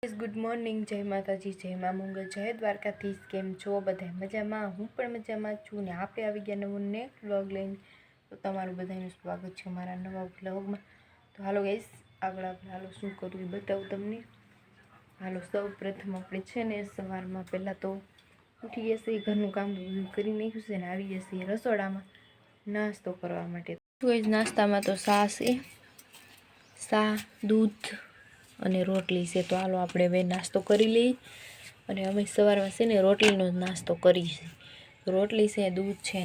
Good morning, જય માતાજી, જય મા મંગલ, જય દ્વારકાધીશ. કેમ છો બધા? મજામાં? હું પણ મજામાં છું ને આપણે આવી ગયા નવો નેક્સ્ટ વ્લોગ લઈને. તો તમારું બધાનું સ્વાગત છે મારા નવા વ્લોગમાં. તો હાલો ગાઈસ, આગળ આપણે હાલો શું કરું એ બતાવું તમને. હાલો, સૌ પ્રથમ આપણે છે ને સવારમાં પહેલાં તો ઉઠી જશે, ઘરનું કામ કરી નાખ્યું છે ને આવી જશે રસોડામાં નાસ્તો કરવા માટે. નાસ્તામાં તો સા દૂધ અને રોટલી છે. તો હાલો આપણે હવે નાસ્તો કરી લઈએ. અને અમે સવારમાં છે ને રોટલીનો જ નાસ્તો કરીએ. રોટલી છે, દૂધ છે.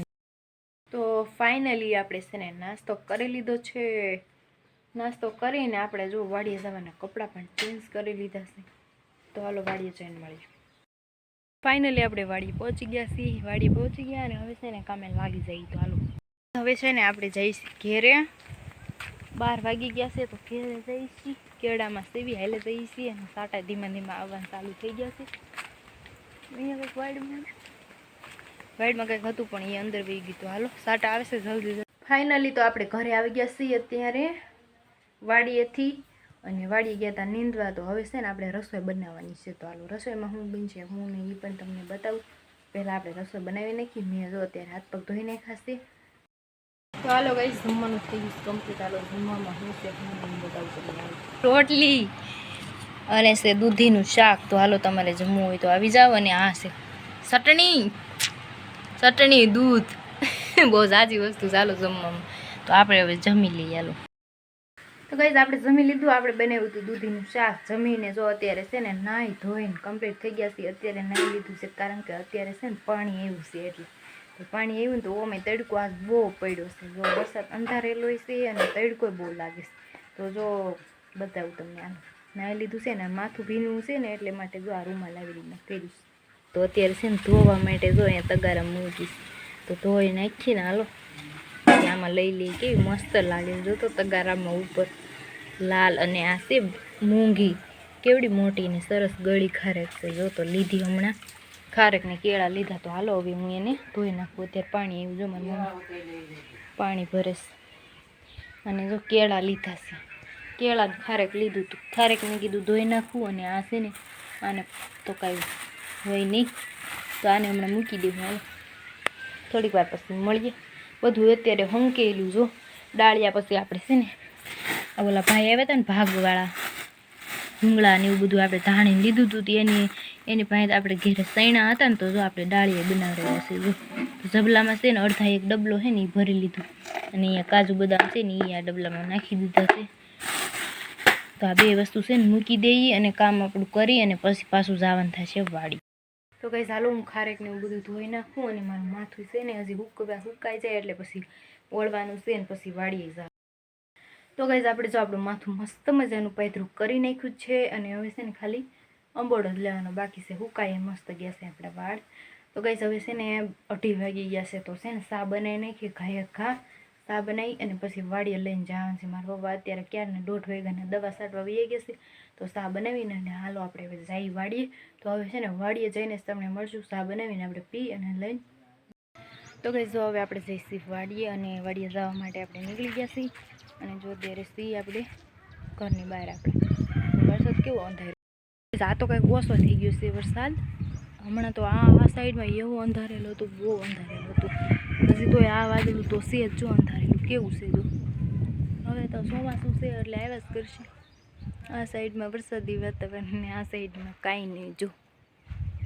તો ફાઇનલી આપણે છે ને નાસ્તો કરી લીધો છે. નાસ્તો કરીને આપણે જો વાડીએ જવાના કપડાં પણ ચેન્જ કરી લીધા છે. તો હાલો વાડીએ જઈને મળીએ. ફાઇનલી આપણે વાડીએ પહોંચી ગયા છીએ. વાડીએ પહોંચી ગયા અને હવે છે ને કામે લાગી જઈએ. તો હાલો હવે છે ને આપણે જઈશું ઘેરે. 12 વાગી ગયા છે તો ઘેરે જઈશું. કેળામાં સેવી હાલે જઈએ છીએ અને સાટા ધીમા ધીમા આવવાનું ચાલુ થઈ ગયા છે. અહીંયા કંઈક વાડીમાં કંઈક હતું પણ એ અંદર વહી ગયું. તો હાલો સાટા આવે છે જલ્દી. ફાઇનલી તો આપણે ઘરે આવી ગયા છીએ અત્યારે વાડીએથી. અને વાડી ગયા હતા નીંદવા. તો હવે છે ને આપણે રસોઈ બનાવવાની છે. તો હાલો રસોઈમાં હું બનશે હું ને એ પણ તમને બતાવું. પહેલાં આપણે રસોઈ બનાવી નાખી. મેં જો અત્યારે હાથ પગ ધોઈ નાખ્યા છે. તો હાલો ગાઈસ, જમવાનું થઈ ગયું કમ્પ્લીટ. હાલો જમવામાં હું છે હું બતાવું તમને. રોટલી અને છે દૂધીનું શાક. તો હાલો તમારે જમવું હોય તો આવી જાઓ. અને આ છે ચટણી દૂધ બહુ સાચી વસ્તુ. ચાલો જમવામાં. તો આપણે હવે જમી લઈએ. હાલો તો ગાઈસ, આપણે જમી લીધું. આપણે બનાવ્યું હતું દૂધીનું શાક. જમીને જો અત્યારે છે ને નાહી ધોઈને કમ્પ્લીટ થઈ ગયા છે. અત્યારે નાહી લીધું છે કારણ કે અત્યારે છે ને પાણી આવ્યું છે એટલે. તો પાણી આવ્યું ને તો ઓમે તડકો આજ બહુ પડ્યો છે. જો વરસાદ અંધારેલો છે અને તડકો બહુ લાગે છે. તો જો બતાવું તમને. આમ નાહી લીધું છે ને માથું ભીનું છે ને એટલે માટે જો આ રૂમાલ આવી રીતના પહેરીશ. તો અત્યારે છે ને ધોવા માટે જો અહીંયા તગારા મૂકીશ. તો ધોઈ નાખીને હાલો આમાં લઈ લઈએ. કેવી મસ્ત લાગે જો તો તગારામાં ઉપર લાલ. અને આ છે મૂંગી, કેવડી મોટી ને સરસ ગળી ખારેક છે. જો તો લીધી હમણાં ખારેક ને કેળા લીધા. તો હાલો હવે હું એને ધોઈ નાખું. અત્યારે પાણી આવ્યું જો મારી મમ્મી પાણી ભરે છે. અને જો કેળા લીધા છે. કેળા ખારેક લીધું હતું. ખારેક મેં કીધું ધોઈ નાખવું. અને આ છે ને આને તો કાંઈ હોય નહીં તો આને હમણાં મૂકી દઉં. હાલો થોડીક વાર પછી મળીએ. બધું અત્યારે હંકેલું જો ડાળિયા. પછી આપણે છે ને ઓલા ભાઈ આવ્યા હતા ને ભાગવાળા ભૂંગળા ને એવું બધું આપણે ધાણીને લીધું હતું. એની પાસે આપણે ઘેરે સૈણા હતા ને તો જો આપણે ડાળીએ બનાવેલા છે. જો જબલામાં છે ને અડધા એક ડબલો છે ને એ ભરી લીધું. અને અહીંયા કાજુ બદામ છે ને એ આ ડબલામાં નાખી દીધા છે. તો આ બે વસ્તુ છે ને મૂકી દઈએ અને કામ આપણું કરી અને પછી પાછું જવાનું થશે વાડી. તો કઈ ચાલો હું ખારેક ને એવું બધું ધોઈ નાખું. અને મારું માથું છે ને હજી હુકાઈ જાય એટલે પછી ઓળવાનું છે ને પછી વાડીએ જાવ. તો ગાઈઝ આપણે જો આપણું માથું મસ્ત મજાનું પાયથરું કરી નાખ્યું છે. અને હવે છે ને ખાલી અંબોડો જ લેવાનો બાકી છે. હુકાય મસ્ત ગયા છે આપણા વાળ. તો ગાઈઝ હવે છે ને 2:30 વાગી ગયા છે. તો છે ને સા બનાવી નાખી. ઘા સા બનાવી અને પછી વાડીએ લઈને જવાનું છે. મારા પપ્પા અત્યારે ક્યારને 1:30 વાગ્યાના દવા છાંટવા વહી ગયા છે. તો સા બનાવીને અને હાલો આપણે હવે જઈ વાડીએ. તો હવે છે ને વાડીએ જઈને તમને મળશું. સા બનાવીને આપણે પી અને લઈને. તો ગાઈઝ જો હવે આપણે જઈશું વાડીએ. અને વાડીએ જવા માટે આપણે નીકળી ગયા છીએ. અને જો અત્યારે સી આપણે ઘરની બહાર આપણે વરસાદ કેવો અંધારો. આ તો કંઈક ઓછો થઈ ગયો છે વરસાદ હમણાં. તો આ સાઈડમાં એવું અંધારેલું હતું, બહુ અંધારેલું હતું. હજી તો આ વાદળું તો છે જ જો અંધારેલું કેવું છે. જો હવે તો ચોમાસું છે એટલે આવ્યા જ કરશે. આ સાઈડમાં વરસાદી વાતાવરણ ને આ સાઈડમાં કાંઈ નહીં. જો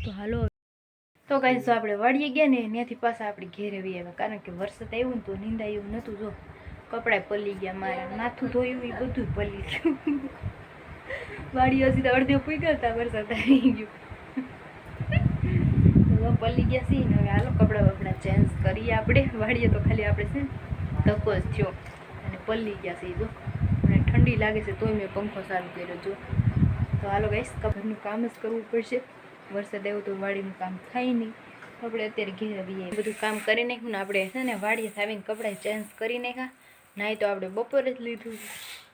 તો હાલો તો કાંઈ જો આપણે વાડીએ ગયા ને ત્યાંથી પાછા આપણે ઘેરે વી આવ્યા કારણ કે વરસાદ આવ્યો ને તો નીંદાય એવું નહોતું. જો કપડાં પલી ગયા મારા, માથું ધોયું એ બધું પલી ગયું. વાડી હજી તો અડધે પૂગ્યા હતા વરસાદ આવી ગયો. પલી ગયા છીએ ને હવે હાલો કપડાં બપડા ચેન્જ કરીએ આપણે. વાડીએ તો ખાલી આપણે છે ને ધક્કો જ થયો અને પલી ગયા છીએ. જો અને ઠંડી લાગે છે તોય મેં પંખો ચાલુ કર્યો. જો તો હાલો ગાઈસ, ઘરનું કામ જ કરવું પડશે. વરસાદ આવ્યો તો વાડીનું કામ થાય નહીં. આપણે અત્યારે ઘેર આવીએ બધું કામ કરી નાખ્યું ને આપણે છે ને વાડીએ આવીને કપડાં ચેન્જ કરી નાખ્યા. નાહી તો આપણે બપોરે જ લીધું.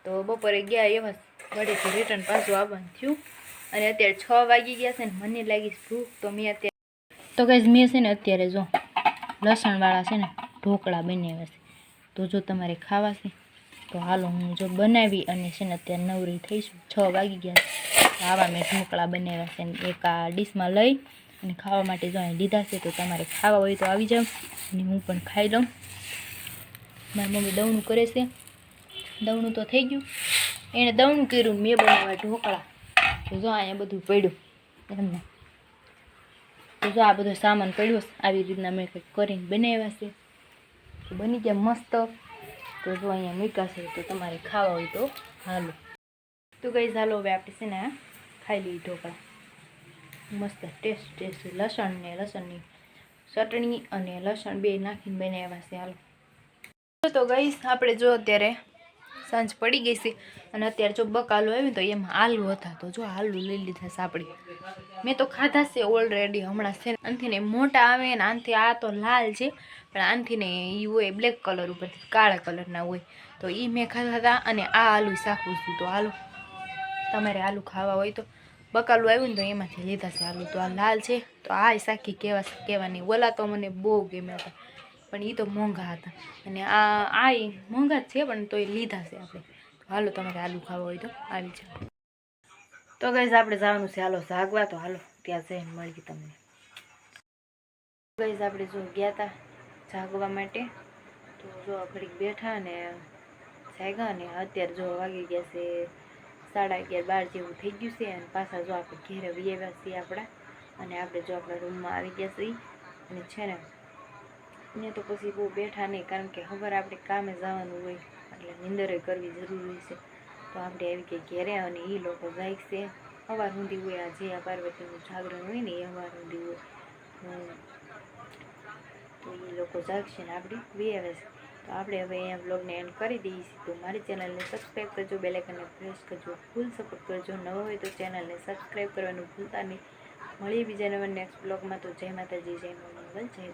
તો બપોરે ગયા એવા વાડીથી રિટર્ન પાછું આવવાનું થયું. અને અત્યારે 6 વાગી ગયા છે ને મને લાગી ભૂખ. તો મેં અત્યારે તો ગાઈઝ મેં છે ને અત્યારે જો લસણવાળા છે ને ઢોકળા બનાવ્યા છે. તો જો તમારે ખાવા છે તો હાલો હું જો બનાવી અને છે ને અત્યારે નવરી થઈશું. 6 વાગી ગયા આવા મેં ઢોકળા બનાવ્યા છે ને એક આ ડીશમાં લઈ અને ખાવા માટે જો અહીં લીધા છે. તો તમારે ખાવા હોય તો આવી જાવ અને હું પણ ખાઈ લઉં. મારી મમ્મી દવણું કરે છે. દવણું તો થઈ ગયું, એણે દવણું કર્યું, મેં બનાવ્યા ઢોકળા. તો જો અહીંયા બધું પડ્યું એમને. તો જો આ બધો સામાન પડ્યો આવી રીતના મેં કંઈક કરીને બનાવ્યા છે. તો બની ગયા મસ્ત. તો જો અહીંયા મૂક્યા છે. તો તમારે ખાવા હોય તો હાલો. તો ગઈ ચાલો હવે આપણે છે ને ખાઈ લઈએ ઢોકળા. મસ્ત ટેસ્ટ લસણની ચટણી અને લસણ બે નાખીને બનાવ્યા છે. હાલો તો ગઈ આપણે જો અત્યારે સાંજ પડી ગઈ છે અને અત્યારે જો બકાલો આવ્યું તો એમાં આલુ હતા. તો જો આલુ લઈ લીધા છે આપણે. મેં તો ખાધા છે ઓલરેડી હમણાં છે. આનથી ને મોટા આવે ને આનથી આ તો લાલ છે પણ આનથી ને એ હોય બ્લેક કલર ઉપરથી કાળા કલરના હોય. તો એ મેં ખાધા હતા અને આ આલુ શાકું છું. તો હાલો તમારે આલુ ખાવા હોય તો બકાલું આવ્યું ને તો એમાંથી લીધા છે આલુ. તો આ લાલ છે તો આ શાકી કહેવાની. ઓલા તો મને બહુ ગમ્યા હતા પણ એ તો મોંઘા હતા અને આ મોંઘા જ છે પણ તો એ લીધા છે આપણે. તો હાલો તમારે આલુ ખાવા હોય તો આવી જાઓ. તો ગાઈઝ આપણે જવાનું છે હાલો જાગવા. તો હાલો ત્યાં જઈને મળી તમને. ગાઈઝ આપણે જો ગયા હતા જાગવા માટે. તો જો ઘડીક બેઠા ને જાગ્યા અને અત્યારે જો વાગી ગયા છે 11:30 જેવું થઈ ગયું છે. અને પાછા જો આપણે ઘેરે આવ્યા છીએ આપણા. અને આપણે જો આપણા રૂમમાં આવી ગયા છીએ અને છે ને અહીંયા તો પછી બહુ બેઠા નહીં કારણ કે ખબર આપણે કામે જવાનું હોય એટલે નીંદરે કરવી જરૂરી છે. તો આપણે આવી ગયા ઘેરે અને એ લોકો જાય છે સવાર સુધી હોય. આ જે આ પાર્વતીનું જાગરણ હોય ને એ સવાર સુધી હોય. તો એ લોકો જાગશે ને આપણે વી આવે છે. તો આપણે હવે અહીંયા બ્લોગને એન્ડ કરી દઈએ છીએ. તો મારી ચેનલને સબસ્ક્રાઈબ કરજો, બેલ આઇકનને પ્રેસ કરજો, ફૂલ સપોર્ટ કરજો. નવો હોય તો ચેનલને સબસ્ક્રાઈબ કરવાનું ભૂલતા નહીં. મળીએ બીજા નવા નેક્સ્ટ બ્લોગમાં. તો જય માતાજી, જય મંગલ, જય